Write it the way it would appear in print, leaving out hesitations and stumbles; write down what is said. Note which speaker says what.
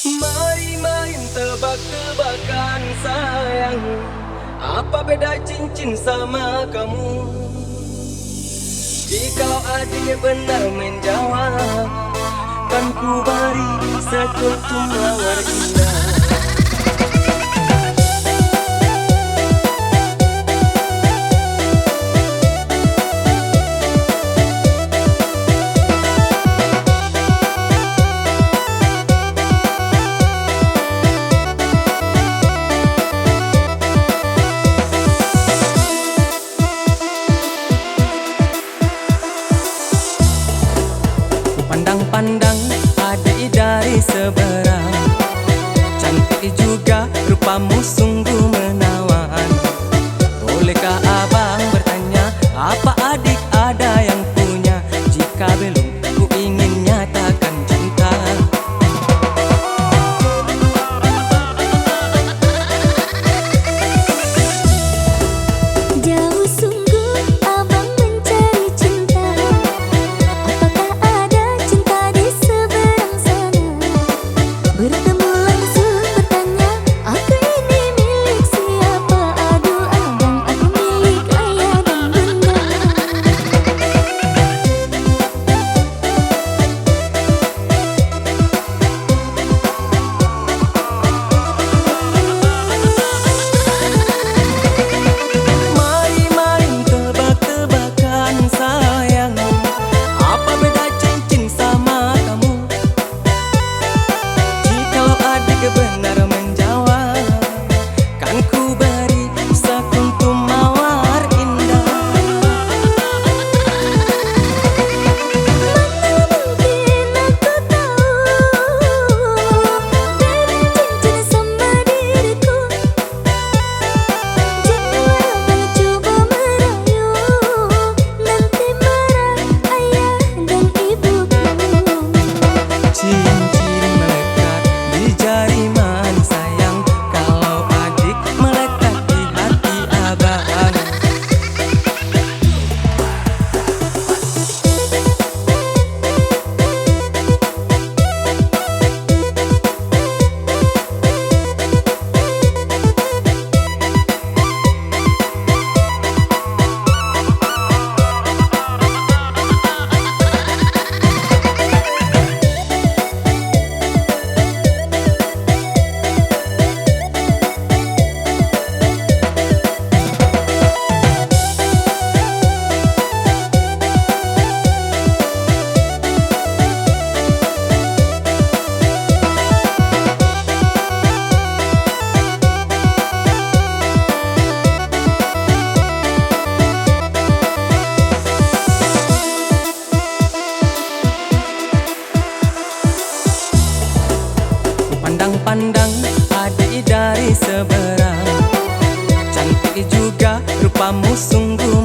Speaker 1: Mari main tebak-tebakan sayang, apa beda cincin sama kamu? Jikalau adik benar menjawab, kan ku beri sekuntum mawar indah. Pandang-pandang adik dari seberang, cantik juga rupamu sungguh menawan. Bolehkah abang bertanya, apa adik ada yang punya? Jika belum, ku ingin nyatakan cinta.
Speaker 2: Jauh sungguh abang mencari cinta. Apakah ada cinta di seberang sana? Bertemu langsung bertanya, aku ini milik siapa? Aduh abang, aku milik ayah dan bunda.
Speaker 1: Mari main tebak-tebakan sayang, apa beda cincin sama kamu? Jikalau adik benar menjawab, kan ku beri sekuntum mawar indah.
Speaker 2: Mana mungkin aku tahu beda cincin sama diriku. Jika abang coba merayu, nanti marah ayah dan ibuku.
Speaker 1: Cincin melekat di jari manis sayang, kalau adik melekat di hati abang. Pandang-pandang adik dari seberang, cantik juga rupamu sungguh